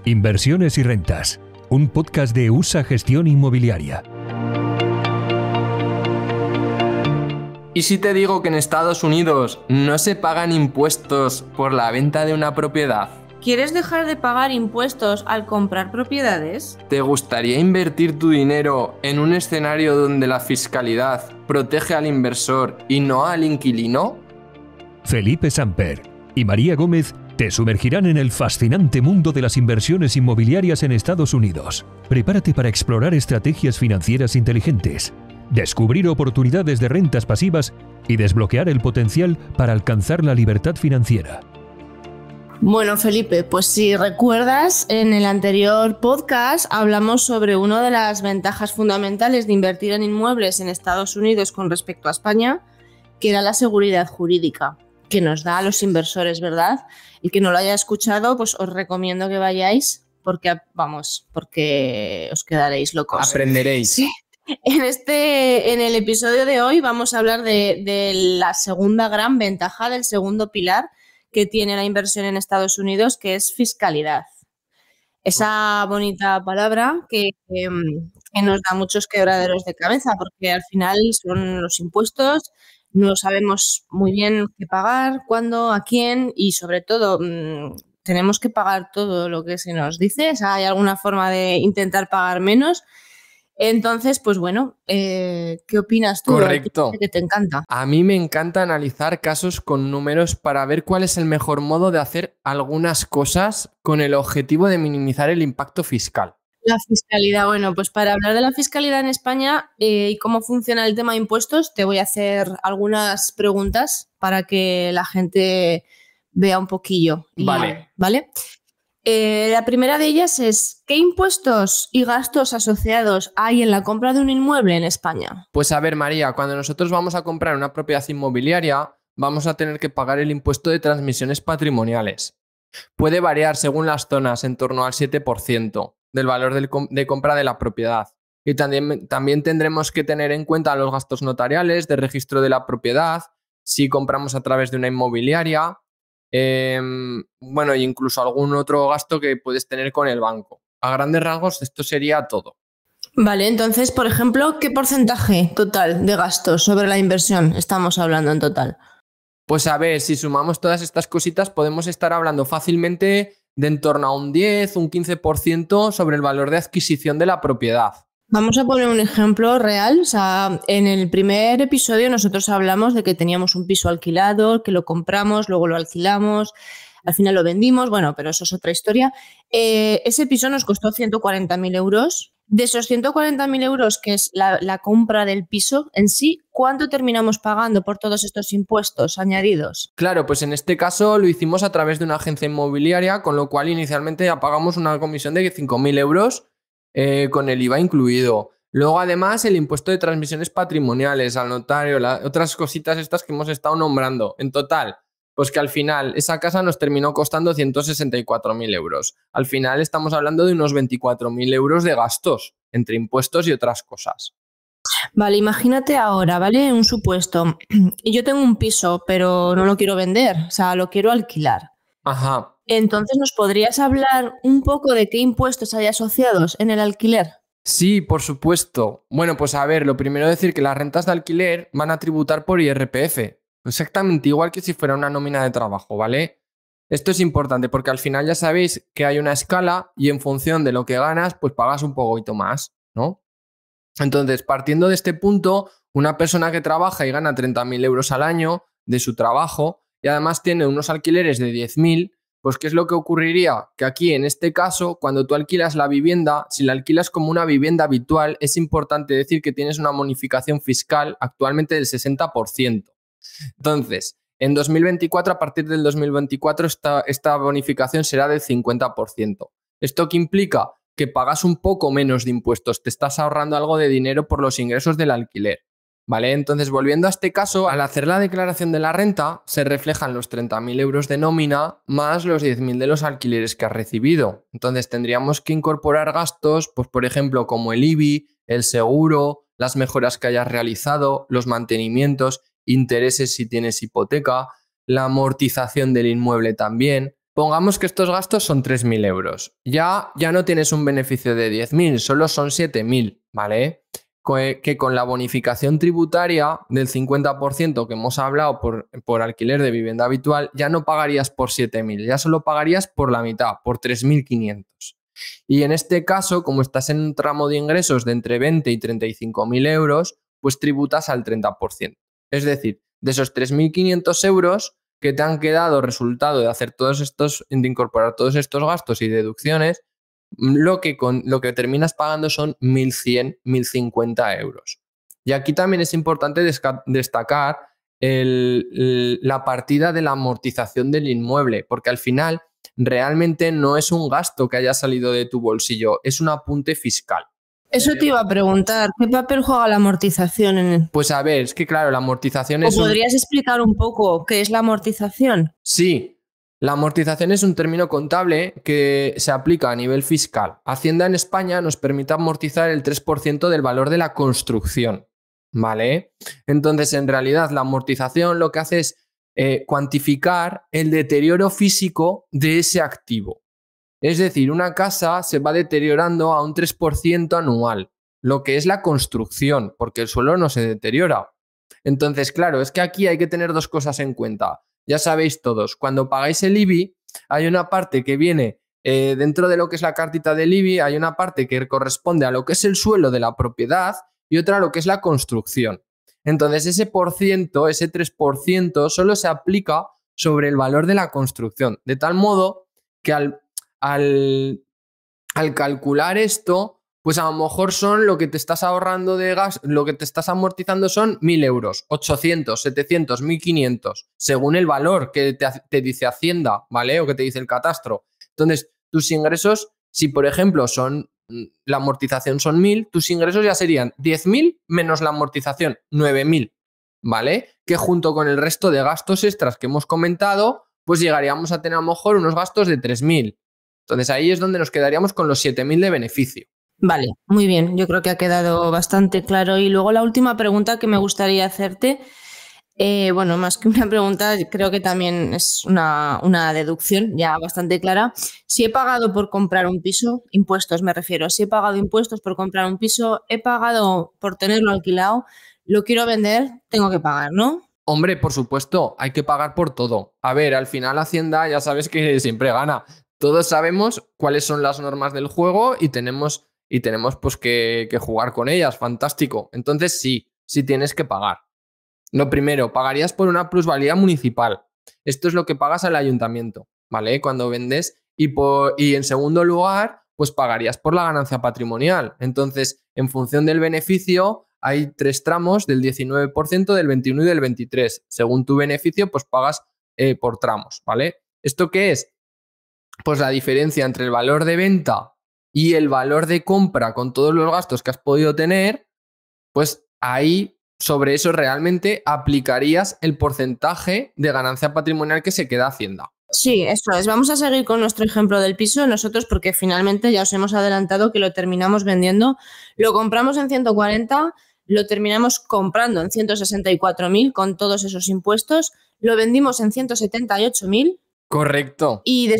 Inversiones y rentas, un podcast de USA Gestión Inmobiliaria. ¿Y si te digo que en Estados Unidos no se pagan impuestos por la venta de una propiedad? ¿Quieres dejar de pagar impuestos al comprar propiedades? ¿Te gustaría invertir tu dinero en un escenario donde la fiscalidad protege al inversor y no al inquilino? Felipe Samper y María Gómez te sumergirán en el fascinante mundo de las inversiones inmobiliarias en Estados Unidos. Prepárate para explorar estrategias financieras inteligentes, descubrir oportunidades de rentas pasivas y desbloquear el potencial para alcanzar la libertad financiera. Bueno, Felipe, pues si recuerdas, en el anterior podcast hablamos sobre una de las ventajas fundamentales de invertir en inmuebles en Estados Unidos con respecto a España, que era la seguridad jurídica que nos da a los inversores, ¿verdad? El que no lo haya escuchado, pues os recomiendo que vayáis porque os quedaréis locos. Aprenderéis. Sí. En el episodio de hoy vamos a hablar de la segunda gran ventaja, del segundo pilar que tiene la inversión en Estados Unidos, que es fiscalidad. Esa bonita palabra que nos da muchos quebraderos de cabeza, porque al final son los impuestos. No sabemos muy bien qué pagar, cuándo, a quién y sobre todo tenemos que pagar todo lo que se nos dice. O sea, ¿hay alguna forma de intentar pagar menos? Entonces, pues bueno, ¿qué opinas tú? Correcto. Que te encanta. A mí me encanta analizar casos con números para ver cuál es el mejor modo de hacer algunas cosas con el objetivo de minimizar el impacto fiscal. La fiscalidad, bueno, pues para hablar de la fiscalidad en España y cómo funciona el tema de impuestos, te voy a hacer algunas preguntas para que la gente vea un poquillo. Vale. ¿Vale? La primera de ellas es, ¿qué impuestos y gastos asociados hay en la compra de un inmueble en España? Pues a ver, María, cuando nosotros vamos a comprar una propiedad inmobiliaria, vamos a tener que pagar el impuesto de transmisiones patrimoniales. Puede variar según las zonas en torno al 7% del valor de compra de la propiedad. Y también tendremos que tener en cuenta los gastos notariales de registro de la propiedad, si compramos a través de una inmobiliaria, bueno, e incluso algún otro gasto que puedes tener con el banco. A grandes rasgos, esto sería todo. Vale, entonces, por ejemplo, ¿qué porcentaje total de gastos sobre la inversión estamos hablando en total? Pues a ver, si sumamos todas estas cositas, podemos estar hablando fácilmente de en torno a un 10, un 15% sobre el valor de adquisición de la propiedad. Vamos a poner un ejemplo real. O sea, en el primer episodio nosotros hablamos de que teníamos un piso alquilado, que lo compramos, luego lo alquilamos, al final lo vendimos, bueno, pero eso es otra historia. Ese piso nos costó 140.000 euros. De esos 140.000 euros, que es la compra del piso en sí, ¿cuánto terminamos pagando por todos estos impuestos añadidos? Claro, pues en este caso lo hicimos a través de una agencia inmobiliaria, con lo cual inicialmente ya pagamos una comisión de 5.000 euros con el IVA incluido. Luego, además, el impuesto de transmisiones patrimoniales al notario, otras cositas estas que hemos estado nombrando. En total, pues que al final esa casa nos terminó costando 164.000 euros. Al final estamos hablando de unos 24.000 euros de gastos entre impuestos y otras cosas. Vale, imagínate ahora, ¿vale? Un supuesto. Yo tengo un piso, pero no lo quiero vender, o sea, lo quiero alquilar. Ajá. Entonces, ¿nos podrías hablar un poco de qué impuestos hay asociados en el alquiler? Sí, por supuesto. Bueno, pues a ver, lo primero decir que las rentas de alquiler van a tributar por IRPF. Exactamente igual que si fuera una nómina de trabajo, ¿vale? Esto es importante porque al final ya sabéis que hay una escala y en función de lo que ganas, pues pagas un poquito más, ¿no? Entonces, partiendo de este punto, una persona que trabaja y gana 30.000 euros al año de su trabajo y además tiene unos alquileres de 10.000, pues ¿qué es lo que ocurriría? Que aquí, en este caso, cuando tú alquilas la vivienda, si la alquilas como una vivienda habitual, es importante decir que tienes una bonificación fiscal actualmente del 60%. Entonces, en 2024, a partir del 2024, esta bonificación será del 50%. ¿Esto qué implica? Que pagas un poco menos de impuestos, te estás ahorrando algo de dinero por los ingresos del alquiler, ¿vale? Entonces, volviendo a este caso, al hacer la declaración de la renta, se reflejan los 30.000 euros de nómina más los 10.000 de los alquileres que has recibido. Entonces, tendríamos que incorporar gastos, pues por ejemplo, como el IBI, el seguro, las mejoras que hayas realizado, los mantenimientos, intereses si tienes hipoteca, la amortización del inmueble también, Pongamos que estos gastos son 3.000 euros. Ya no tienes un beneficio de 10.000, solo son 7.000, ¿vale? Que con la bonificación tributaria del 50% que hemos hablado por alquiler de vivienda habitual, ya no pagarías por 7.000, ya solo pagarías por la mitad, por 3.500. Y en este caso, como estás en un tramo de ingresos de entre 20 y 35.000 euros, pues tributas al 30%. Es decir, de esos 3.500 euros que te han quedado resultado de hacer de incorporar todos estos gastos y deducciones, lo que terminas pagando son 1.100, 1.050 euros. Y aquí también es importante destacar la partida de la amortización del inmueble, porque al final realmente no es un gasto que haya salido de tu bolsillo, es un apunte fiscal. Eso te iba a preguntar, ¿qué papel juega la amortización? Pues a ver, es que claro, la amortización es... ¿Podrías explicar un poco qué es la amortización? Sí, la amortización es un término contable que se aplica a nivel fiscal. Hacienda en España nos permite amortizar el 3% del valor de la construcción, ¿vale? Entonces, en realidad, la amortización lo que hace es cuantificar el deterioro físico de ese activo. Es decir, una casa se va deteriorando a un 3% anual, lo que es la construcción, porque el suelo no se deteriora. Entonces, claro, es que aquí hay que tener dos cosas en cuenta. Ya sabéis todos, cuando pagáis el IBI, hay una parte que viene dentro de lo que es la cartita del IBI, hay una parte que corresponde a lo que es el suelo de la propiedad y otra a lo que es la construcción. Entonces, ese 3%, solo se aplica sobre el valor de la construcción, de tal modo que al calcular esto, pues a lo mejor son lo que te estás ahorrando de gas, lo que te estás amortizando son 1.000 euros, 800, 700, 1.500, según el valor que te dice Hacienda, ¿vale? O que te dice el catastro. Entonces, tus ingresos, si por ejemplo la amortización son 1.000, tus ingresos ya serían 10.000 menos la amortización, 9.000, ¿vale? Que junto con el resto de gastos extras que hemos comentado, pues llegaríamos a tener a lo mejor unos gastos de 3.000. Entonces ahí es donde nos quedaríamos con los 7.000 de beneficio. Vale, muy bien. Yo creo que ha quedado bastante claro. Y luego la última pregunta que me gustaría hacerte, bueno, más que una pregunta, creo que también es una deducción ya bastante clara. Si he pagado por comprar un piso, impuestos me refiero, si he pagado impuestos por comprar un piso, he pagado por tenerlo alquilado, lo quiero vender, tengo que pagar, ¿no? Hombre, por supuesto, hay que pagar por todo. A ver, al final Hacienda ya sabes que siempre gana. Todos sabemos cuáles son las normas del juego y tenemos pues que jugar con ellas, fantástico. Entonces sí tienes que pagar. Lo primero, pagarías por una plusvalía municipal. Esto es lo que pagas al ayuntamiento, ¿vale? Cuando vendes y en segundo lugar, pues pagarías por la ganancia patrimonial. Entonces, en función del beneficio, hay 3 tramos del 19%, del 21% y del 23%. Según tu beneficio, pues pagas por tramos, ¿vale? ¿Esto qué es? Pues la diferencia entre el valor de venta y el valor de compra con todos los gastos que has podido tener, pues ahí sobre eso realmente aplicarías el porcentaje de ganancia patrimonial que se queda Hacienda. Sí, eso es. Vamos a seguir con nuestro ejemplo del piso nosotros porque finalmente ya os hemos adelantado que lo terminamos vendiendo. Lo compramos en 140, lo terminamos comprando en 164.000 con todos esos impuestos, lo vendimos en 178.000. Correcto. ¿Y de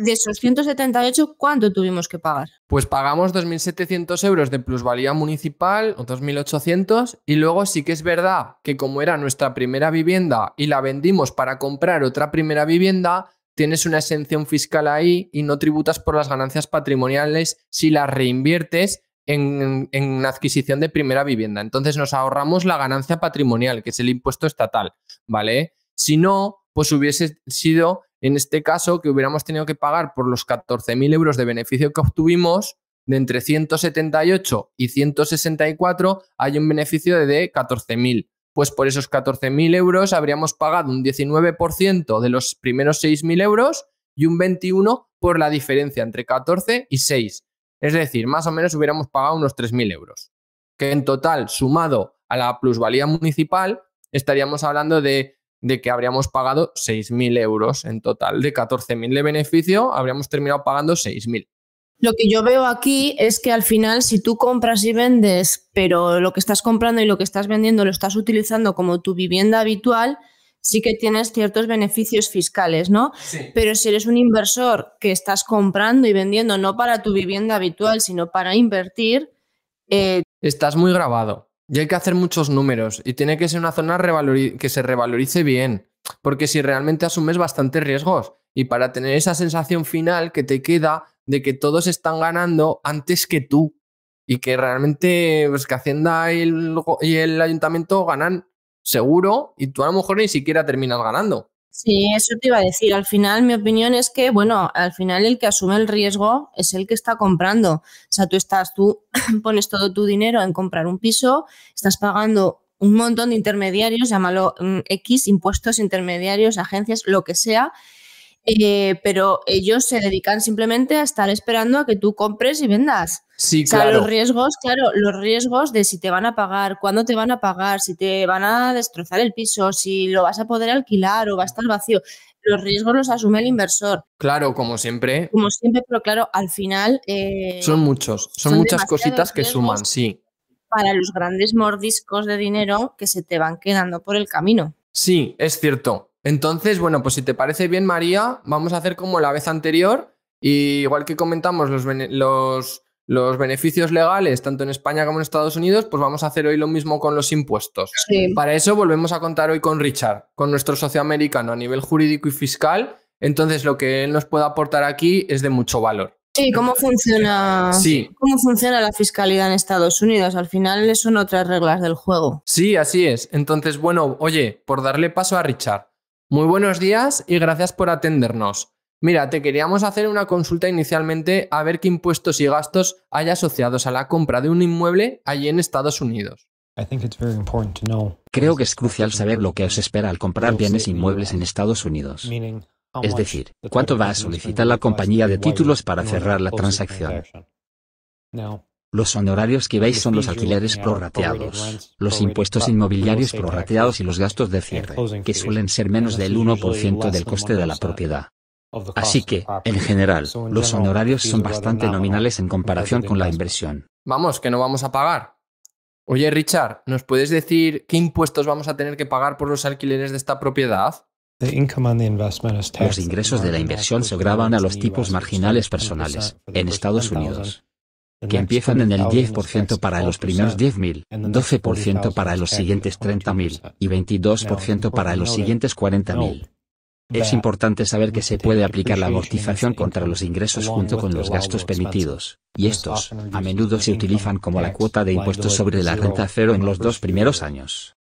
esos 178 cuánto tuvimos que pagar? Pues pagamos 2.700 euros de plusvalía municipal o 2.800 y luego sí que es verdad que como era nuestra primera vivienda y la vendimos para comprar otra primera vivienda, tienes una exención fiscal ahí y no tributas por las ganancias patrimoniales si las reinviertes en adquisición de primera vivienda. Entonces nos ahorramos la ganancia patrimonial, que es el impuesto estatal, ¿vale? Si no, pues hubiese sido, en este caso, que hubiéramos tenido que pagar por los 14.000 euros de beneficio que obtuvimos, de entre 178 y 164, hay un beneficio de 14.000. Pues por esos 14.000 euros habríamos pagado un 19% de los primeros 6.000 euros y un 21% por la diferencia entre 14 y 6. Es decir, más o menos hubiéramos pagado unos 3.000 euros. Que en total, sumado a la plusvalía municipal, estaríamos hablando de que habríamos pagado 6.000 euros en total. De 14.000 de beneficio, habríamos terminado pagando 6.000. Lo que yo veo aquí es que al final, si tú compras y vendes, pero lo que estás comprando y lo que estás vendiendo lo estás utilizando como tu vivienda habitual, sí que tienes ciertos beneficios fiscales, ¿no? Sí. Pero si eres un inversor que estás comprando y vendiendo no para tu vivienda habitual, sino para invertir, Estás muy grabado y hay que hacer muchos números y tiene que ser una zona que se revalorice bien, porque si realmente asumes bastantes riesgos y para tener esa sensación final que te queda de que todos están ganando antes que tú y que realmente pues, que Hacienda y el ayuntamiento ganan seguro y tú a lo mejor ni siquiera terminas ganando. sí, eso te iba a decir. Al final, mi opinión es que, bueno, al final el que asume el riesgo es el que está comprando. O sea, tú pones todo tu dinero en comprar un piso, estás pagando un montón de intermediarios, llámalo X, impuestos intermediarios, agencias, lo que sea, pero ellos se dedican simplemente a estar esperando a que tú compres y vendas. Sí, O sea, claro. los riesgos de si te van a pagar, cuándo te van a pagar, si te van a destrozar el piso, si lo vas a poder alquilar o va a estar vacío, los riesgos los asume el inversor, Claro, como siempre, como siempre, pero claro, al final son muchas demasiados cositas que riesgos suman, sí. para los grandes mordiscos de dinero que se te van quedando por el camino. Sí, es cierto. Entonces, bueno, pues si te parece bien, María, vamos a hacer como la vez anterior. Y igual que comentamos los beneficios legales, tanto en España como en Estados Unidos, pues vamos a hacer hoy lo mismo con los impuestos. Sí. Para eso volvemos a contar hoy con Richard, con nuestro socio americano a nivel jurídico y fiscal. Entonces, lo que él nos puede aportar aquí es de mucho valor. Sí, ¿cómo funciona la fiscalidad en Estados Unidos? Al final son otras reglas del juego. Sí, así es. Entonces, bueno, oye, por darle paso a Richard. Muy buenos días y gracias por atendernos. Mira, te queríamos hacer una consulta inicialmente a ver qué impuestos y gastos hay asociados a la compra de un inmueble allí en Estados Unidos. Creo que es crucial saber lo que os espera al comprar bienes inmuebles en Estados Unidos. Es decir, cuánto va a solicitar la compañía de títulos para cerrar la transacción. Los honorarios que veis son los alquileres prorrateados, los impuestos inmobiliarios prorrateados y los gastos de cierre, que suelen ser menos del 1% del coste de la propiedad. Así que, en general, los honorarios son bastante nominales en comparación con la inversión. Vamos, que no vamos a pagar. Oye, Richard, ¿nos puedes decir qué impuestos vamos a tener que pagar por los alquileres de esta propiedad? Los ingresos de la inversión se graban a los tipos marginales personales, en Estados Unidos, que empiezan en el 10% para los primeros 10.000, 12% para los siguientes 30.000 y 22% para los siguientes 40.000. Es importante saber que se puede aplicar la amortización contra los ingresos junto con los gastos permitidos, y estos, a menudo se utilizan como la cuota de impuestos sobre la renta cero en los 2 primeros años.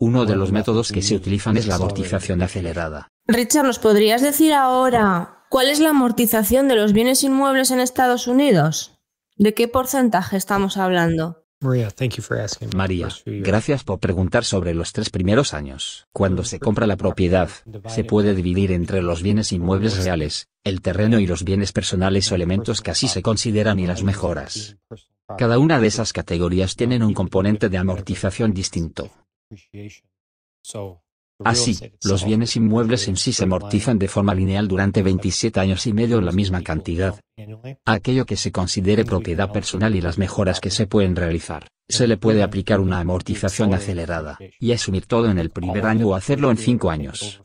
Uno de los métodos que se utilizan es la amortización acelerada. Richard, ¿nos podrías decir ahora cuál es la amortización de los bienes inmuebles en Estados Unidos? ¿De qué porcentaje estamos hablando? María, gracias por preguntar sobre los 3 primeros años. Cuando se compra la propiedad, se puede dividir entre los bienes inmuebles reales, el terreno y los bienes personales o elementos que así se consideran y las mejoras. Cada una de esas categorías tienen un componente de amortización distinto. Así, los bienes inmuebles en sí se amortizan de forma lineal durante 27 años y medio en la misma cantidad. Aquello que se considere propiedad personal y las mejoras que se pueden realizar, se le puede aplicar una amortización acelerada, y asumir todo en el primer año o hacerlo en 5 años.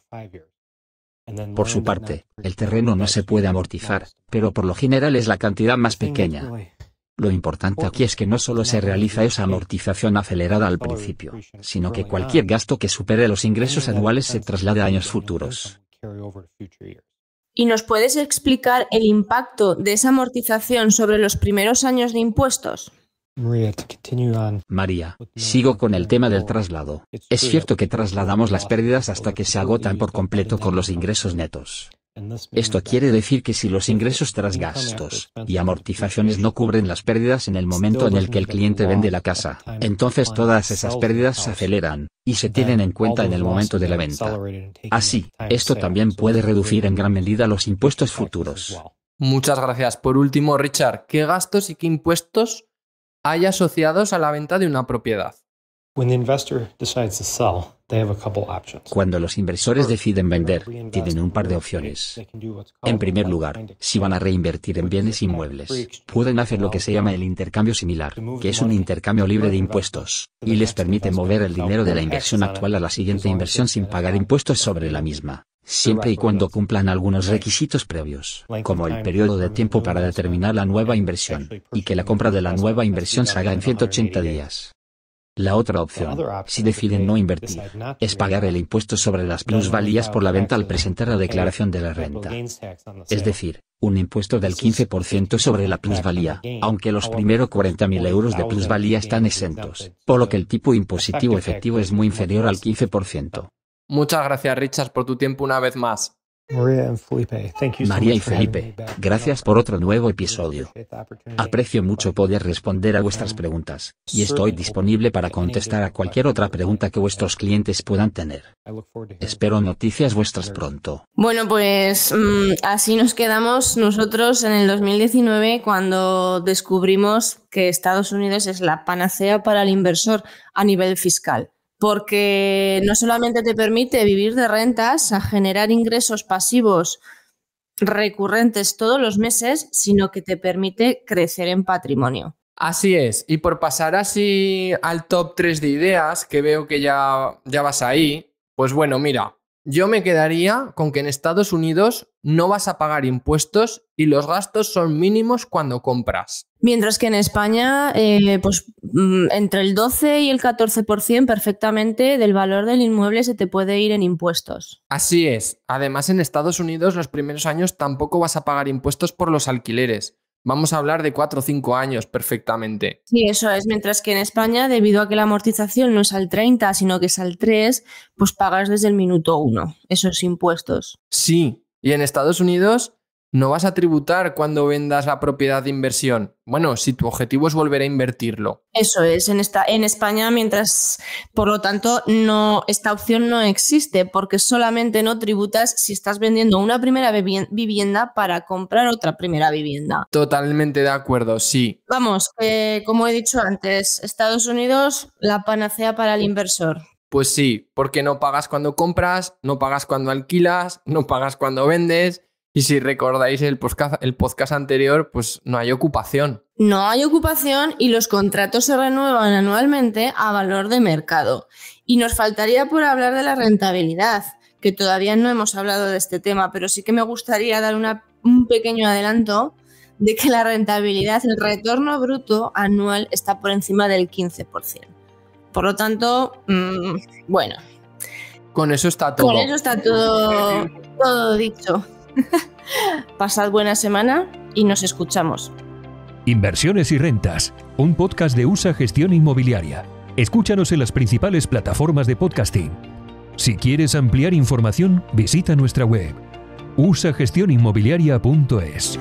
Por su parte, el terreno no se puede amortizar, pero por lo general es la cantidad más pequeña. Lo importante aquí es que no solo se realiza esa amortización acelerada al principio, sino que cualquier gasto que supere los ingresos anuales se traslade a años futuros. ¿Y nos puedes explicar el impacto de esa amortización sobre los primeros años de impuestos? María, sigo con el tema del traslado. Es cierto que trasladamos las pérdidas hasta que se agotan por completo con los ingresos netos. Esto quiere decir que si los ingresos tras gastos y amortizaciones no cubren las pérdidas en el momento en el que el cliente vende la casa, entonces todas esas pérdidas se aceleran y se tienen en cuenta en el momento de la venta. Así, esto también puede reducir en gran medida los impuestos futuros. Muchas gracias. Por último, Richard, ¿qué gastos y qué impuestos hay asociados a la venta de una propiedad? Cuando los inversores deciden vender, tienen un par de opciones. En primer lugar, si van a reinvertir en bienes inmuebles, pueden hacer lo que se llama el intercambio similar, que es un intercambio libre de impuestos, y les permite mover el dinero de la inversión actual a la siguiente inversión sin pagar impuestos sobre la misma, siempre y cuando cumplan algunos requisitos previos, como el periodo de tiempo para determinar la nueva inversión, y que la compra de la nueva inversión se haga en 180 días. La otra opción, si deciden no invertir, es pagar el impuesto sobre las plusvalías por la venta al presentar la declaración de la renta. Es decir, un impuesto del 15% sobre la plusvalía, aunque los primeros 40.000 euros de plusvalía están exentos, por lo que el tipo impositivo efectivo es muy inferior al 15%. Muchas gracias, Richard, por tu tiempo una vez más. María y Felipe, gracias por otro nuevo episodio. Aprecio mucho poder responder a vuestras preguntas, y estoy disponible para contestar a cualquier otra pregunta que vuestros clientes puedan tener. Espero noticias vuestras pronto. Bueno, pues así nos quedamos nosotros en el 2019 cuando descubrimos que Estados Unidos es la panacea para el inversor a nivel fiscal. Porque no solamente te permite vivir de rentas, a generar ingresos pasivos recurrentes todos los meses, sino que te permite crecer en patrimonio. Así es, y por pasar así al top 3 de ideas, que veo que ya vas ahí, pues bueno, mira, yo me quedaría con que en Estados Unidos no vas a pagar impuestos y los gastos son mínimos cuando compras. Mientras que en España, entre el 12 y el 14% perfectamente del valor del inmueble se te puede ir en impuestos. Así es. Además, en Estados Unidos los primeros años tampoco vas a pagar impuestos por los alquileres. Vamos a hablar de 4 o 5 años perfectamente. Sí, eso es. Mientras que en España, debido a que la amortización no es al 30, sino que es al 3, pues pagas desde el minuto 1 esos impuestos. Sí, y en Estados Unidos no vas a tributar cuando vendas la propiedad de inversión. Bueno, si tu objetivo es volver a invertirlo. Eso es, en España, por lo tanto, esta opción no existe, porque solamente no tributas si estás vendiendo una primera vivienda para comprar otra primera vivienda. Totalmente de acuerdo, sí. Vamos, como he dicho antes, Estados Unidos, la panacea para el inversor. Pues sí, porque no pagas cuando compras, no pagas cuando alquilas, no pagas cuando vendes. Y si recordáis el podcast anterior, pues no hay ocupación. No hay ocupación y los contratos se renuevan anualmente a valor de mercado. Y nos faltaría por hablar de la rentabilidad, que todavía no hemos hablado de este tema, pero sí que me gustaría dar un pequeño adelanto de que la rentabilidad, el retorno bruto anual está por encima del 15%. Por lo tanto, bueno. Con eso está todo. Con eso está todo dicho. Pasad buena semana y nos escuchamos. Inversiones y rentas, un podcast de USA Gestión Inmobiliaria. Escúchanos en las principales plataformas de podcasting. Si quieres ampliar información, visita nuestra web usagestioninmobiliaria.es.